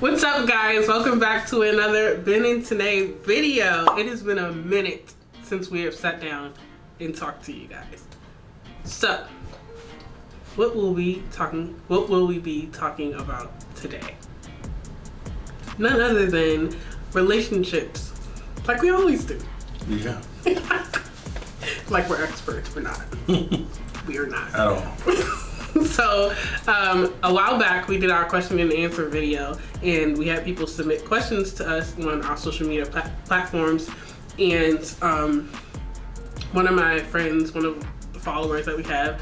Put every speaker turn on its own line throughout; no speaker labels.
What's up, guys? Welcome back to another Ben and Tanaye video. It has been a minute since we have sat down and talked to you guys. So, what will we be talking about today? None other than relationships, like we always do.
Yeah.
Like we're experts, we're not. We are not
at all.
So, a while back we did our question and answer video, and we had people submit questions to us on our social media platforms. And one of my friends, one of the followers that we have,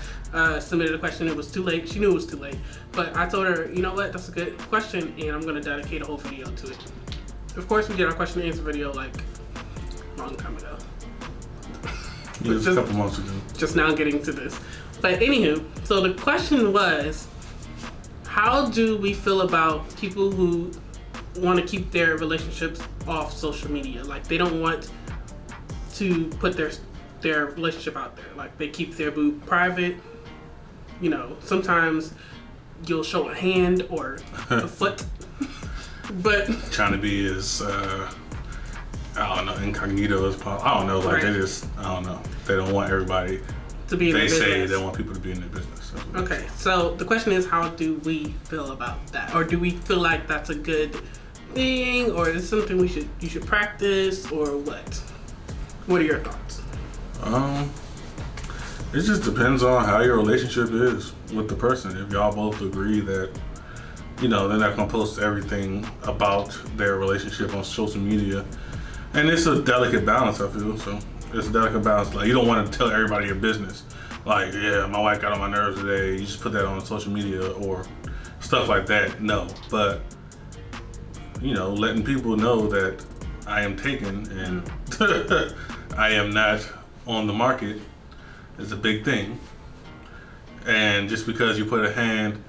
submitted a question. It was too late. She knew it was too late, but I told her, you know what, that's a good question, and I'm gonna dedicate a whole video to it. Of course, we did our question and answer video like a long time ago.
Yeah, it was a couple months ago.
Just now getting to this. But anywho, so the question was, how do we feel about people who want to keep their relationships off social media? Like, they don't want to put their relationship out there. Like, they keep their boo private. You know, sometimes you'll show a hand or a foot. But
trying to be as I don't know, incognito as possible. I don't know, like right. I don't know. They don't want everybody
to be in their business.
They say they want people to be in their business.
Okay, so the question is, how do we feel about that? Or do we feel like that's a good thing, or is it something you should practice, or what? What are your thoughts?
It just depends on how your relationship is with the person. If y'all both agree that, you know, they're not gonna post everything about their relationship on social media, and it's a delicate balance, I feel. So it's a delicate balance. Like, you don't want to tell everybody your business. Like, yeah, my wife got on my nerves today. You just put that on social media or stuff like that. No, but you know, letting people know that I am taken and I am not on the market is a big thing. And just because you put a hand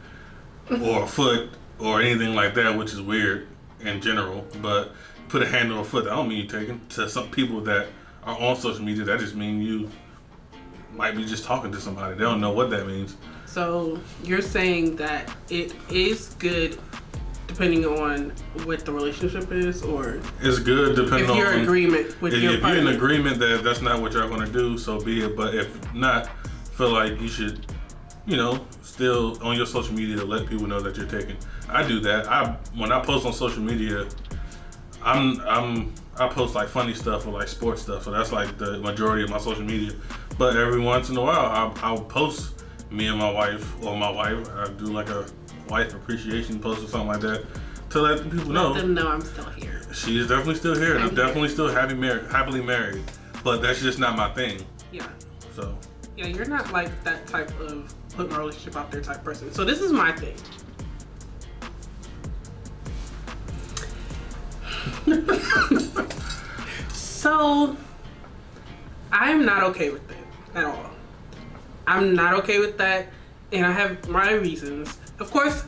or a foot or anything like that, which is weird in general, but put a hand or a foot, I don't mean you taken. To some people that are on social media, that just means you might be just talking to somebody. They don't know what that means. So
you're saying that it is good depending on what the relationship is, or
it's good depending on
your agreement with your partner.
If you're in agreement that that's not what you're going to do, so be it. But if not, feel like you should, you know, still on your social media let people know that you're taken. I do that. When I post on social media, I post like funny stuff or like sports stuff, so that's like the majority of my social media. But every once in a while, I'll post me and my wife, or my wife. I do like a wife appreciation post or something like that to let the people know.
Let them know I'm still here.
She is definitely still here, and I'm definitely still happily married. But that's just not my thing.
Yeah.
So.
Yeah, you're not like that type of put my relationship out there type person. So this is my thing. So, I'm not okay with that at all. I'm not okay with that, and I have my reasons. Of course,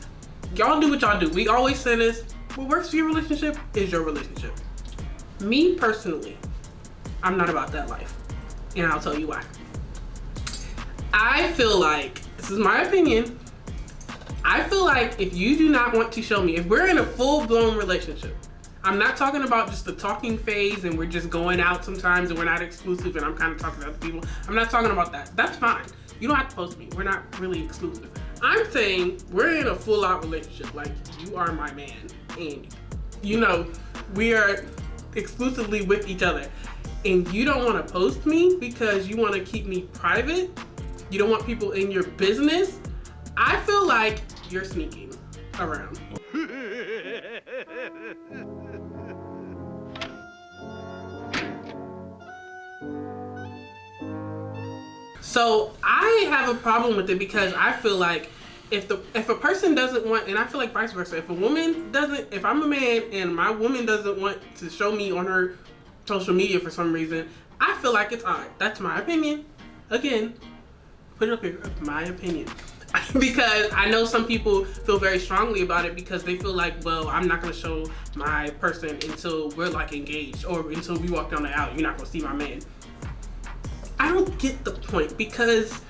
y'all do what y'all do. We always say this, what works for your relationship is your relationship. Me personally, I'm not about that life, and I'll tell you why. I feel like, this is my opinion, I feel like if you do not want to show me, if we're in a full-blown relationship, I'm not talking about just the talking phase and we're just going out sometimes and we're not exclusive and I'm kind of talking to other people. I'm not talking about that. That's fine. You don't have to post me. We're not really exclusive. I'm saying we're in a full-out relationship. Like, you are my man and, you know, we are exclusively with each other. And you don't want to post me because you want to keep me private. You don't want people in your business. I feel like you're sneaking around. So I have a problem with it because I feel like if a person doesn't want, and I feel like vice versa, if I'm a man and my woman doesn't want to show me on her social media for some reason, I feel like it's odd. That's my opinion. Again, put it up here, my opinion. Because I know some people feel very strongly about it because they feel like, well, I'm not going to show my person until we're like engaged or until we walk down the aisle. You're not going to see my man. I don't get the point because,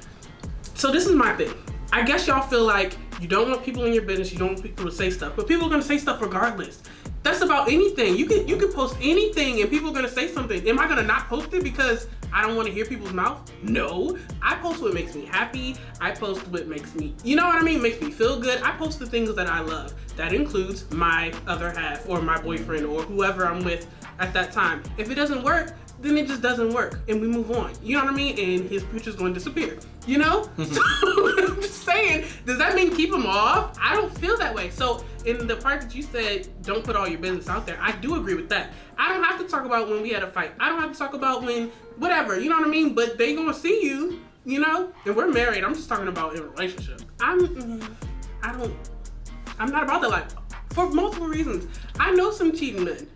so this is my thing. I guess y'all feel like You don't want people in your business. You don't want people to say stuff, but people are gonna say stuff regardless. That's about anything. You can post anything, and people are gonna say something. Am I gonna not post it because I don't want to hear people's mouth? No. I post what makes me happy. I post what makes me, you know what I mean, makes me feel good. I post the things that I love. That includes my other half or my boyfriend or whoever I'm with at that time. If it doesn't work, then it just doesn't work, and we move on. You know what I mean? And his future's going to disappear. You know? So I'm just saying, does that mean keep him off? I don't feel that way. So in the part that you said, don't put all your business out there, I do agree with that. I don't have to talk about when we had a fight. I don't have to talk about when, whatever, you know what I mean? But they gonna see you, you know? And we're married. I'm just talking about in a relationship. I'm not about that life for multiple reasons. I know some cheating men.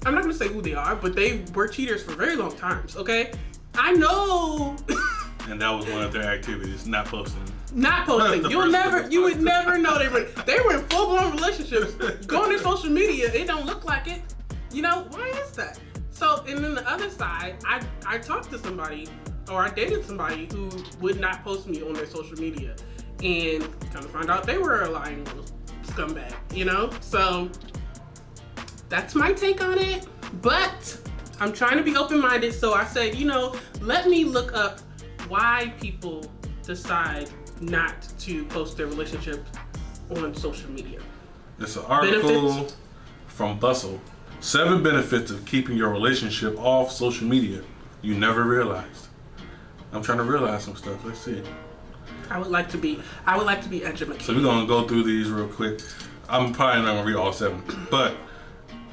I'm not gonna say who they are, but they were cheaters for very long times, okay? I know.
And that was one of their activities, not posting.
Not posting. You would never know they were in full-blown relationships. Go on their social media, it don't look like it. You know, why is that? So, and then the other side, I talked to somebody, or I dated somebody who would not post me on their social media. And kind of found out they were a lying little scumbag, you know? So, that's my take on it, but I'm trying to be open-minded, so I said, you know, let me look up why people decide not to post their relationship on social media.
It's an article from Bustle. 7 benefits of keeping your relationship off social media you never realized. I'm trying to realize some stuff. Let's see.
I would like to be educated.
So we're gonna go through these real quick. I'm probably not gonna read all 7, but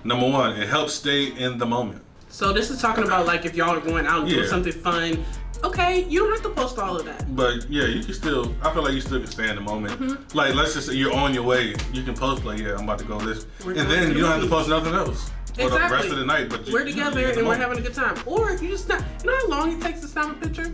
number 1, it helps stay in the moment.
So this is talking about like if y'all are going out and doing something fun. Okay, you don't have to post all of that.
But yeah, you can still, I feel like you still can stay in the moment. Mm-hmm. Like let's just say you're on your way, you can post like, yeah, I'm about to go this. And then you don't have to post nothing else for the rest of the night. But
we're together and we're having a good time. Or you just snap, you know how long it takes to snap a picture?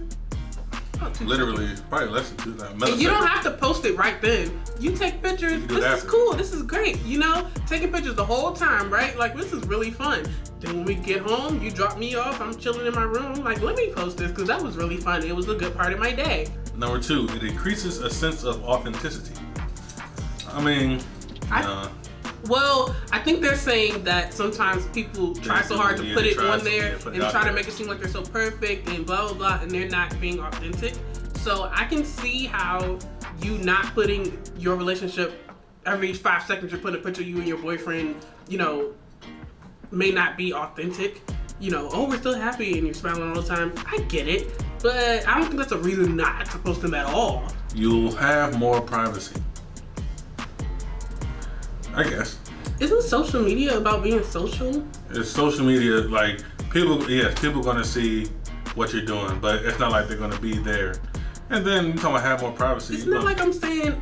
Literally, probably less than 2 seconds.
You don't have to post it right then. You take pictures. This is cool. This is great. You know, taking pictures the whole time, right? Like, this is really fun. Then when we get home, you drop me off. I'm chilling in my room. Like, let me post this because that was really fun. It was a good part of my day.
Number 2, it increases a sense of authenticity. I mean,
well, I think they're saying that sometimes people try so hard to put it on there and try to make it seem like they're so perfect and blah, blah, blah, and they're not being authentic. So I can see how you not putting your relationship, every 5 seconds you're putting a picture of you and your boyfriend, you know, may not be authentic. You know, oh, we're still happy and you're smiling all the time. I get it, but I don't think that's a reason not to post them at all.
You'll have more privacy, I guess.
Isn't social media about being social?
It's social media, like people gonna see what you're doing, but it's not like they're gonna be there. And then you talking about have more privacy.
It's not like I'm saying,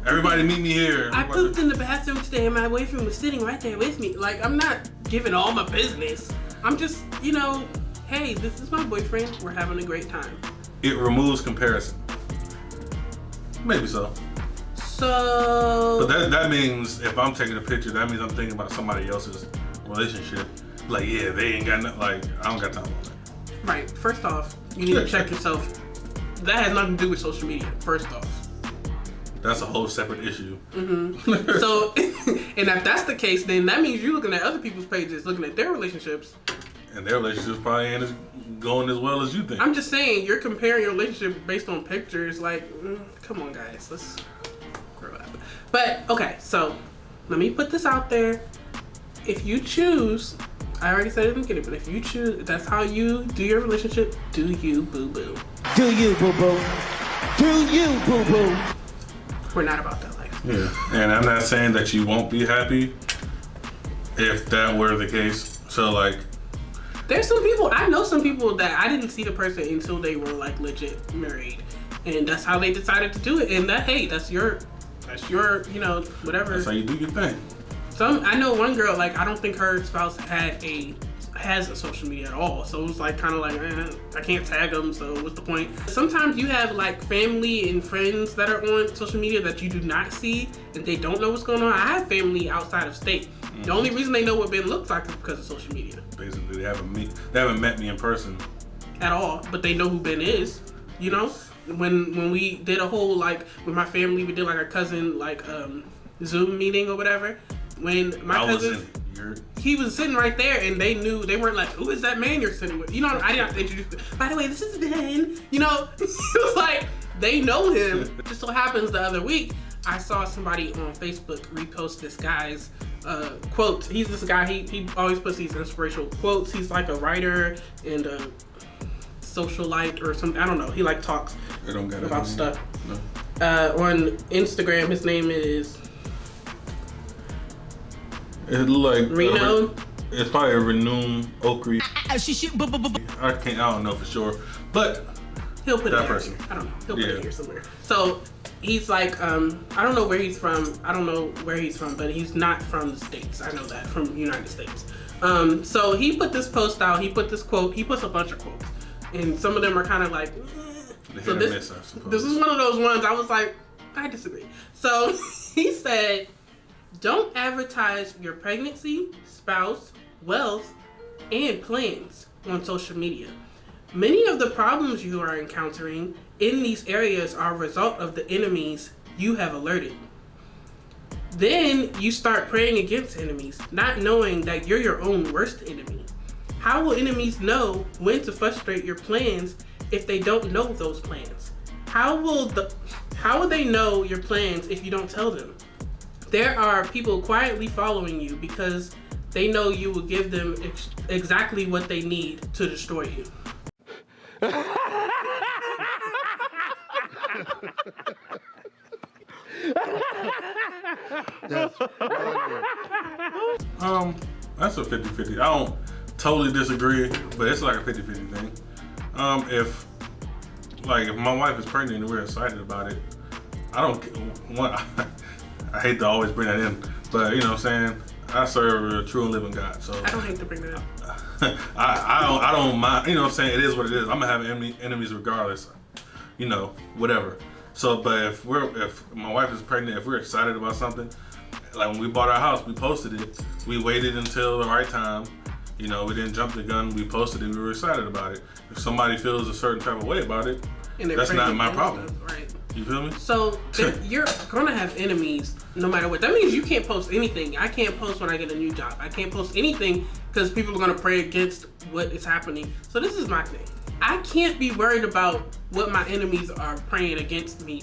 everybody meet me here.
I pooped in the bathroom today and my boyfriend was sitting right there with me. Like, I'm not giving all my business. I'm just, you know, hey, this is my boyfriend. We're having a great time.
It removes comparison. Maybe so.
So,
but that means if I'm taking a picture, that means I'm thinking about somebody else's relationship. Like, yeah, they ain't got nothing. Like, I don't got time for that.
Right. First off, you need to check yourself. That has nothing to do with social media. First off,
that's a whole separate issue.
Mm-hmm. So, and if that's the case, then that means you're looking at other people's pages, looking at their relationships,
and their relationships probably ain't going as well as you think.
I'm just saying, you're comparing your relationship based on pictures. Like, come on, guys, let's. But okay, so let me put this out there. If you choose, I already said it in the beginning, but if you choose, that's how you do your relationship, do you, boo boo.
Do you, boo boo. Do you, boo boo.
We're not about that life.
Yeah, and I'm not saying that you won't be happy if that were the case. So like,
there's some people, I know some people that I didn't see the person until they were like legit married, and that's how they decided to do it. And that, hey, that's your, you know, whatever.
That's how you do your thing.
I know one girl, like, I don't think her spouse has a social media at all. So it was like, kind of like, I can't tag them, so what's the point? Sometimes you have like family and friends that are on social media that you do not see, and they don't know what's going on. I have family outside of state. Mm-hmm. The only reason they know what Ben looks like is because of social media.
Basically, they haven't met me in person
at all, but they know who Ben is. You know, when we did a whole like with my family, we did like a cousin like Zoom meeting or whatever. When my cousin, he was sitting right there, and they knew, they weren't like, who is that man you're sitting with? You know, I didn't have to introduce him. By the way, this is Ben. You know, it was like they know him. Just so happens the other week, I saw somebody on Facebook repost this guy's quotes. He's this guy, he always puts these inspirational quotes. He's like a writer and a socialite or something. I don't know. He like talks about stuff. No. On Instagram, his name is Reno.
It's probably a Renum Okri. I don't know for sure, but
he'll put
that
it
person.
I don't know. He'll put it here somewhere. So he's like, I don't know where he's from. But he's not from the States. I know that, from the United States. So he put this post out. He put this quote. He puts a bunch of quotes, and some of them are kind of like. So this is one of those ones I was like, I disagree. So he said, don't advertise your pregnancy, spouse, wealth, and plans on social media. Many of the problems you are encountering in these areas are a result of the enemies you have alerted. Then you start praying against enemies, not knowing that you're your own worst enemy. How will enemies know when to frustrate your plans if they don't know those plans? How will they know your plans if you don't tell them? There are people quietly following you because they know you will give them exactly what they need to destroy you.
That's a 50-50. I don't totally disagree, but it's like a 50-50 thing. If my wife is pregnant and we're excited about it, I hate to always bring that in, but you know what I'm saying? I serve a true and living God, so
I don't hate to bring that up.
I don't mind, you know what I'm saying? It is what it is. I'm gonna have enemies regardless, you know, whatever. So, but if my wife is pregnant, if we're excited about something, like when we bought our house, we posted it. We waited until the right time. You know, we didn't jump the gun. We posted it. We were excited about it. If somebody feels a certain type of way about it, that's not my problem.
Right.
You feel me?
So you're gonna have enemies no matter what. That means you can't post anything. I can't post when I get a new job. I can't post anything because people are gonna pray against what is happening. So this is my thing. I can't be worried about what my enemies are praying against me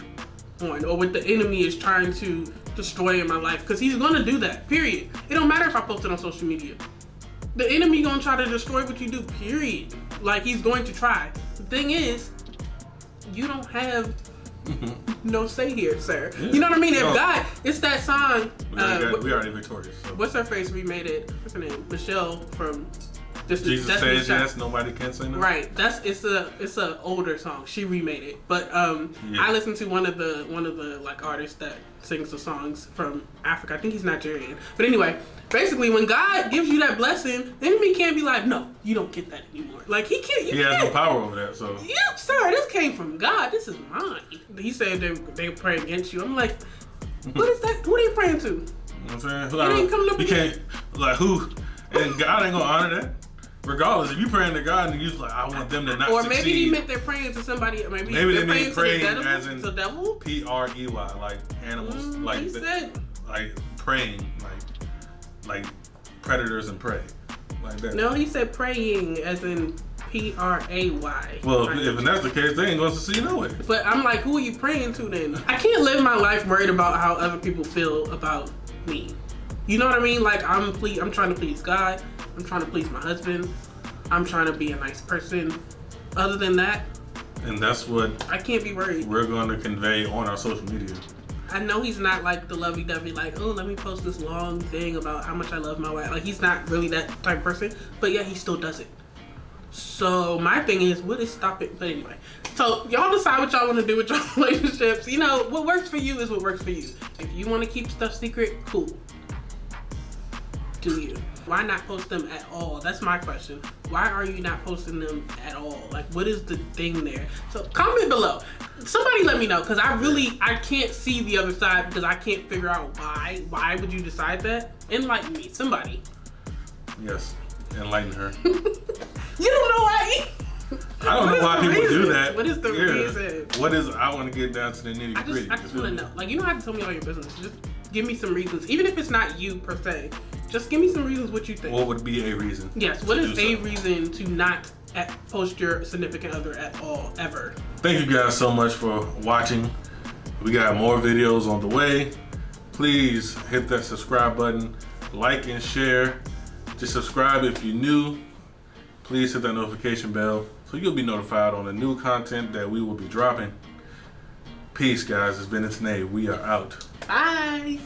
on, or what the enemy is trying to destroy in my life, because he's gonna do that, period. It don't matter if I post it on social media. The enemy gonna try to destroy what you do, period. Like, he's going to try. The thing is, you don't have no say here, sir. Yeah. You know what I mean? If God, it's that song.
We already victorious. So.
What's her face remade it? What's her name? Michelle from
Jesus Says Yes, Nobody Can Say No.
Right. It's a older song. She remade it. But I listened to one of the like artists that sings the songs from Africa. I think he's Nigerian. But anyway, basically when God gives you that blessing, the enemy can't be like, no, you don't get that anymore. Like, he can't.
He has no power over that. So
yeah, sir, this came from God. This is mine. He said they pray against you. I'm like, what is that? Who are they praying to?
You know what I'm saying?
It ain't coming up.
You can't, like, who? And God ain't gonna honor that. Regardless, if you praying to God and you like, I want them to not succeed. Or maybe
he meant they're praying to somebody. Maybe
they mean praying as in
the devil.
Prey, like animals, like praying, like predators and prey, like that.
No, he said praying as in Pray.
Well, if that's the case, they ain't going to succeed no way.
But I'm like, who are you praying to then? I can't live my life worried about how other people feel about me. You know what I mean? Like, I'm trying to please God. I'm trying to please my husband. I'm trying to be a nice person. Other than that,
and that's what
I can't be worried.
We're going to convey on our social media.
I know he's not like the lovey-dovey, like, oh, let me post this long thing about how much I love my wife. Like, he's not really that type of person, but yeah, he still does it. So my thing is, will it stop it? But anyway, so y'all decide what y'all want to do with your relationships. You know, what works for you is what works for you. If you want to keep stuff secret, cool. Do you? Why not post them at all? That's my question. Why are you not posting them at all? Like, what is the thing there? So comment below. Somebody let me know, because I can't see the other side, because I can't figure out why. Why would you decide that? Enlighten me, somebody.
Yes, enlighten her.
You don't know why.
I don't know why people do that.
What is the reason?
What is, I want to get down to the nitty gritty.
I just want to know. Like, you don't have to tell me all your business. Just give me some reasons. Even if it's not you per se, just give me some reasons what you think.
What would be a reason?
Yes, what is a reason to not post your significant other at all, ever?
Thank you guys so much for watching. We got more videos on the way. Please hit that subscribe button, like and share. Just subscribe if you're new. Please hit that notification bell so you'll be notified on the new content that we will be dropping. Peace, guys. It's been Tanaye. We are out.
Bye.